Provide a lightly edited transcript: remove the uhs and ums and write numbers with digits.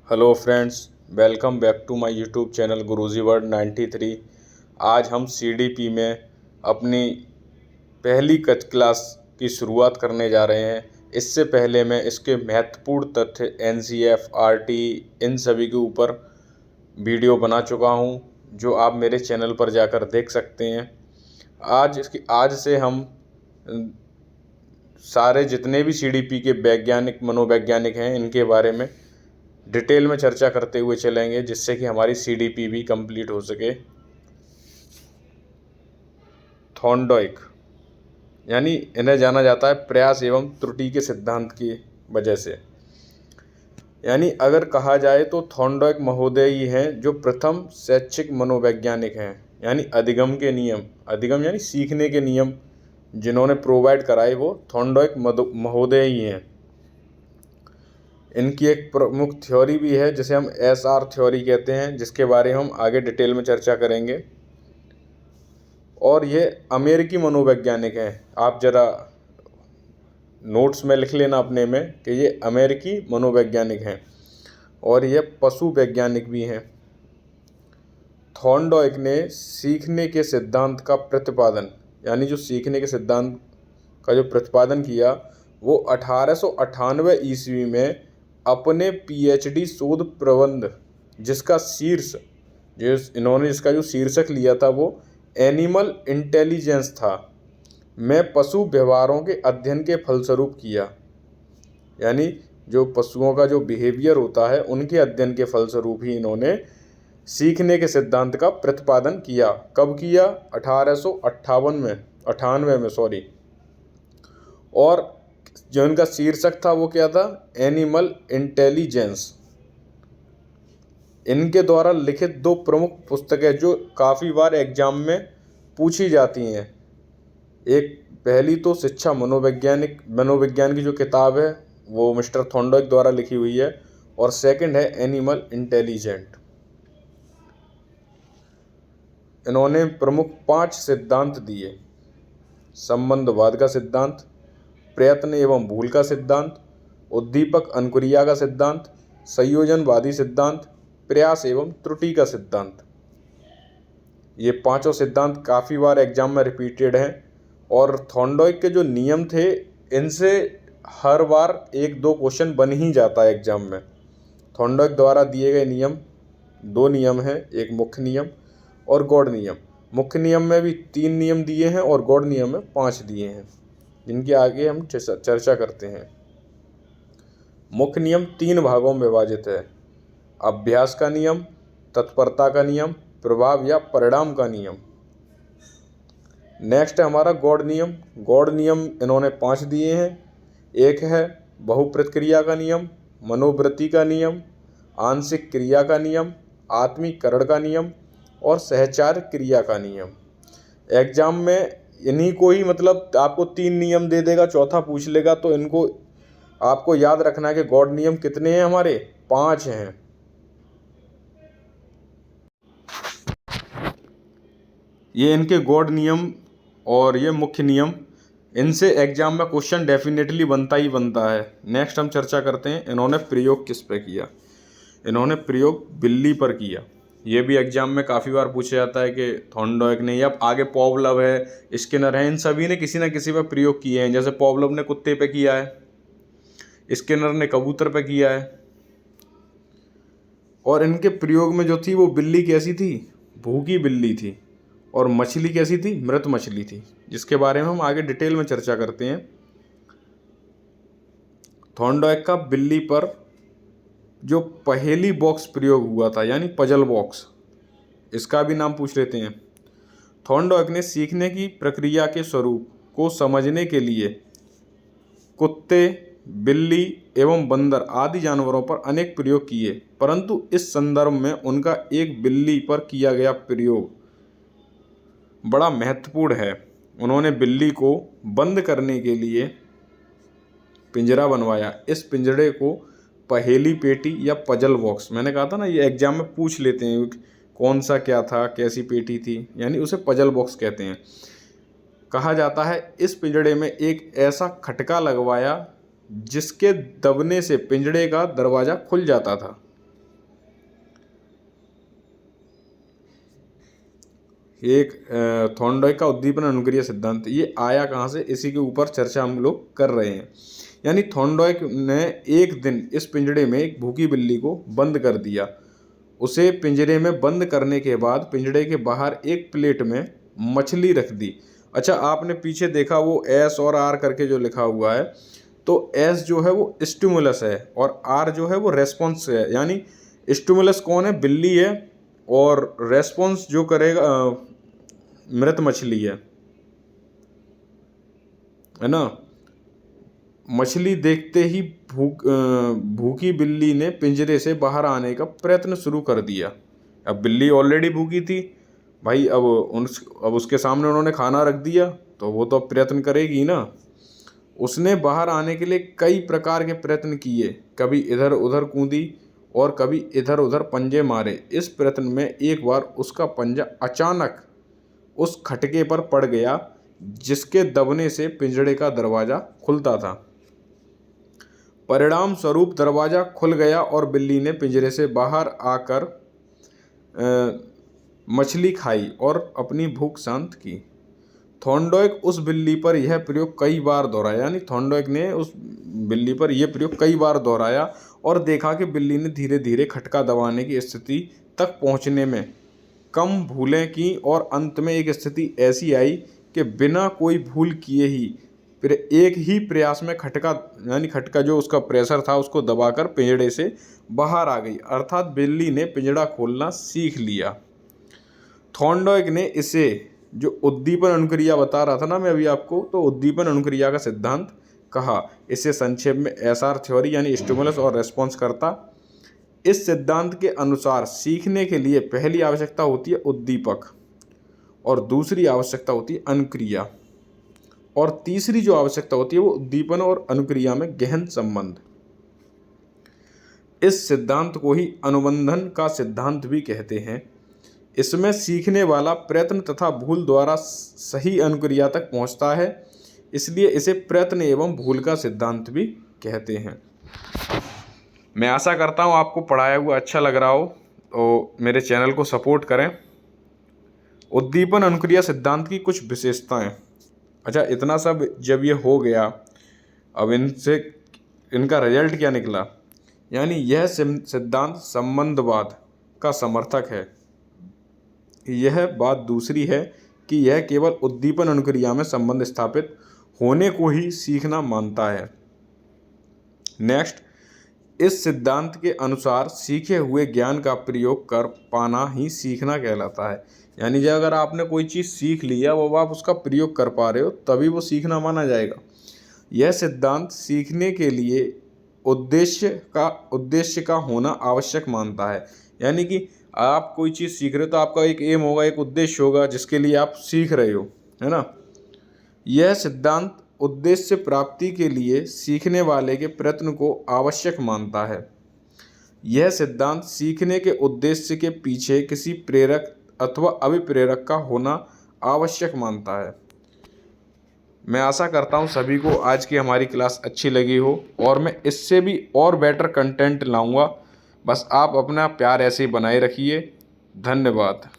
Hello friends, welcome back to my YouTube channel Guruji word 93। आज हम CDP में अपनी पहली क्लास की शुरुआत करने जा रहे हैं। इससे पहले मैं इसके महत्वपूर्ण तथ्य एनसीएफ आरटी इन सभी के ऊपर वीडियो बना चुका हूं, जो आप मेरे चैनल पर जाकर देख सकते हैं। आज से हम सारे जितने भी सीडीपी के वैज्ञानिक मनोवैज्ञानिक हैं, इनके बारे में डिटेल में चर्चा करते हुए चलेंगे, जिससे कि हमारी सीडीपी भी कंप्लीट हो सके। थॉर्नडाइक यानी इन्हें जाना जाता है प्रयास एवं त्रुटि के सिद्धांत की वजह से। यानी अगर कहा जाए तो थॉर्नडाइक महोदय ही हैं जो प्रथम शैक्षिक मनोवैज्ञानिक हैं। यानी अधिगम यानी सीखने के नियम जिन्होंने प्रोवाइड कराए वो थॉर्नडाइक महोदय ही हैं। इनकी एक प्रमुख थ्योरी भी है जिसे हम एसआर थ्योरी कहते हैं, जिसके बारे में हम आगे डिटेल में चर्चा करेंगे। और ये अमेरिकी मनोवैज्ञानिक हैं। आप जरा नोट्स में लिख लेना अपने में कि ये अमेरिकी मनोवैज्ञानिक हैं और ये पशु वैज्ञानिक भी हैं। थॉर्नडाइक ने सीखने के सिद्धांत का प्रतिपादन यानी जो सीखने के सिद्धांत का जो प्रतिपादन किया वो 1898 ईस्वी में अपने पीएचडी शोध प्रबंध जिसका शीर्षक लिया था वो एनिमल इंटेलिजेंस था, में पशु व्यवहारों के अध्ययन के फलस्वरूप किया। यानी जो पशुओं का जो बिहेवियर होता है उनके अध्ययन के फलस्वरूप ही इन्होंने सीखने के सिद्धांत का प्रतिपादन किया। कब किया? 1898 में और जो इनका शीर्षक था वो क्या था? Animal intelligence. इनके द्वारा लिखित दो प्रमुख पुस्तकें जो काफ़ी बार एग्जाम में पूछी जाती हैं। एक पहली तो शिक्षा मनोविज्ञान की जो किताब है वो मिस्टर थॉर्नडाइक द्वारा लिखी हुई है, और सेकंड है एनिमल इंटेलिजेंट। इन्होंने प्रमुख 5 सिद्धांत दिए: संबंधवाद का सिद्धांत, प्रयत्न एवं भूल का सिद्धांत, उद्दीपक अनुक्रिया का सिद्धांत, संयोजनवादी सिद्धांत, प्रयास एवं त्रुटि का सिद्धांत। ये पांचों सिद्धांत काफ़ी बार एग्जाम में रिपीटेड हैं, और थॉर्नडाइक के जो नियम थे इनसे हर बार 1-2 क्वेश्चन बन ही जाता है एग्जाम में। थॉर्नडाइक द्वारा दिए गए नियम 2 नियम हैं, एक मुख्य नियम और गौड़ नियम। मुख्य नियम में भी 3 नियम दिए हैं और गौड़ नियम में 5 दिए हैं, जिनके आगे हम चर्चा करते हैं। मुख्य नियम 3 भागों में विभाजित है: अभ्यास का नियम, तत्परता का नियम, प्रभाव या परिणाम का नियम। नेक्स्ट है हमारा गौड़ नियम। गौड़ नियम इन्होंने 5 दिए हैं। एक है बहुप्रतिक्रिया का नियम, मनोवृत्ति का नियम, आंशिक क्रिया का नियम, आत्मीकरण का नियम और सहचार क्रिया का नियम। एग्जाम में इन्हीं को ही आपको 3 नियम दे देगा, चौथा पूछ लेगा, तो इनको आपको याद रखना है कि गौड़ नियम कितने हैं हमारे? 5 हैं। ये इनके गौड़ नियम और ये मुख्य नियम, इनसे एग्जाम में क्वेश्चन डेफिनेटली बनता ही बनता है। नेक्स्ट हम चर्चा करते हैं इन्होंने प्रयोग किस पे किया। इन्होंने प्रयोग बिल्ली पर किया। ये भी एग्जाम में काफ़ी बार पूछा जाता है कि थॉर्नडाइक ने, या आगे पॉवलव है, स्किनर है, इन सभी ने किसी न किसी पर प्रयोग किए हैं। जैसे पॉवलव ने कुत्ते पे किया है, स्किनर ने कबूतर पे किया है। और इनके प्रयोग में जो थी वो बिल्ली कैसी थी? भूखी बिल्ली थी। और मछली कैसी थी? मृत मछली थी, जिसके बारे में हम आगे डिटेल में चर्चा करते हैं। थॉर्नडाइक का बिल्ली पर जो पहेली बॉक्स प्रयोग हुआ था, यानी पजल बॉक्स, इसका भी नाम पूछ लेते हैं। थॉर्नडाइक ने सीखने की प्रक्रिया के स्वरूप को समझने के लिए कुत्ते, बिल्ली एवं बंदर आदि जानवरों पर अनेक प्रयोग किए, परंतु इस संदर्भ में उनका एक बिल्ली पर किया गया प्रयोग बड़ा महत्वपूर्ण है। उन्होंने बिल्ली को बंद करने के लिए पिंजरा बनवाया। इस पिंजरे को पहेली पेटी या पजल बॉक्स, मैंने कहा था ना ये एग्जाम में पूछ लेते हैं कौन सा क्या था, कैसी पेटी थी, यानी उसे पजल बॉक्स कहते हैं। कहा जाता है इस पिंजरे में एक ऐसा खटका लगवाया जिसके दबने से पिंजरे का दरवाज़ा खुल जाता था। एक थॉर्नडाइक का उद्दीपन अनुक्रिया सिद्धांत, ये आया कहाँ से, इसी के ऊपर चर्चा हम लोग कर रहे हैं। यानी थॉर्नडाइक ने एक दिन इस पिंजड़े में एक भूखी बिल्ली को बंद कर दिया। उसे पिंजरे में बंद करने के बाद पिंजड़े के बाहर एक प्लेट में मछली रख दी। अच्छा, आपने पीछे देखा वो एस और आर करके जो लिखा हुआ है, तो एस जो है वो स्टिमुलस है और आर जो है वो रेस्पॉन्स है। यानी स्टिमुलस कौन है, बिल्ली है, और रेस्पॉन्स जो करेगा मृत मछली है ना। मछली देखते ही भूखी बिल्ली ने पिंजरे से बाहर आने का प्रयत्न शुरू कर दिया। अब बिल्ली ऑलरेडी भूखी थी भाई, अब उसके सामने उन्होंने खाना रख दिया तो वो तो प्रयत्न करेगी ना। उसने बाहर आने के लिए कई प्रकार के प्रयत्न किए, कभी इधर उधर कूदी और कभी इधर उधर पंजे मारे। इस प्रयत्न में एक बार उसका पंजा अचानक उस खटके पर पड़ गया जिसके दबने से पिंजड़े का दरवाज़ा खुलता था। परिणाम स्वरूप दरवाज़ा खुल गया और बिल्ली ने पिंजरे से बाहर आकर मछली खाई और अपनी भूख शांत की। थॉर्नडाइक उस बिल्ली पर यह प्रयोग कई बार दोहराया, यानी थॉर्नडाइक ने उस बिल्ली पर यह प्रयोग कई बार दोहराया और देखा कि बिल्ली ने धीरे धीरे खटका दबाने की स्थिति तक पहुंचने में कम भूलें की और अंत में एक स्थिति ऐसी आई कि बिना कोई भूल किए ही फिर एक ही प्रयास में खटका जो उसका प्रेशर था उसको दबाकर पिंजड़े से बाहर आ गई, अर्थात बिल्ली ने पिंजड़ा खोलना सीख लिया। थॉर्नडाइक ने इसे जो उद्दीपन अनुक्रिया बता रहा था ना मैं अभी आपको, तो उद्दीपन अनुक्रिया का सिद्धांत कहा। इसे संक्षेप में एसआर थ्योरी यानी स्टिमुलस और रेस्पॉन्स करता। इस सिद्धांत के अनुसार सीखने के लिए पहली आवश्यकता होती है उद्दीपक और दूसरी आवश्यकता होती है अनुक्रिया, और तीसरी जो आवश्यकता होती है वो उद्दीपन और अनुक्रिया में गहन संबंध। इस सिद्धांत को ही अनुबंधन का सिद्धांत भी कहते हैं। इसमें सीखने वाला प्रयत्न तथा भूल द्वारा सही अनुक्रिया तक पहुंचता है, इसलिए इसे प्रयत्न एवं भूल का सिद्धांत भी कहते हैं। मैं आशा करता हूं आपको पढ़ाया हुआ अच्छा लग रहा हो, तो मेरे चैनल को सपोर्ट करें। उद्दीपन अनुक्रिया सिद्धांत की कुछ विशेषताएं। अच्छा, इतना सब जब ये हो गया, अब इनका रिजल्ट क्या निकला, यानी यह सिद्धांत संबंधवाद का समर्थक है। यह बात दूसरी है कि यह केवल उद्दीपन अनुक्रिया में संबंध स्थापित होने को ही सीखना मानता है। नेक्स्ट, इस सिद्धांत के अनुसार सीखे हुए ज्ञान का प्रयोग कर पाना ही सीखना कहलाता है। यानी जब अगर आपने कोई चीज़ सीख लिया वो आप उसका प्रयोग कर पा रहे हो तभी वो सीखना माना जाएगा। यह सिद्धांत सीखने के लिए उद्देश्य का होना आवश्यक मानता है। यानी कि आप कोई चीज़ सीख रहे हो तो आपका एक एम होगा, एक उद्देश्य होगा जिसके लिए आप सीख रहे हो, है ना। यह सिद्धांत उद्देश्य प्राप्ति के लिए सीखने वाले के प्रयत्न को आवश्यक मानता है। यह सिद्धांत सीखने के उद्देश्य के पीछे किसी प्रेरक अथवा अभिप्रेरक का होना आवश्यक मानता है। मैं आशा करता हूँ सभी को आज की हमारी क्लास अच्छी लगी हो और मैं इससे भी और बेटर कंटेंट लाऊंगा। बस आप अपना प्यार ऐसे ही बनाए रखिए। धन्यवाद।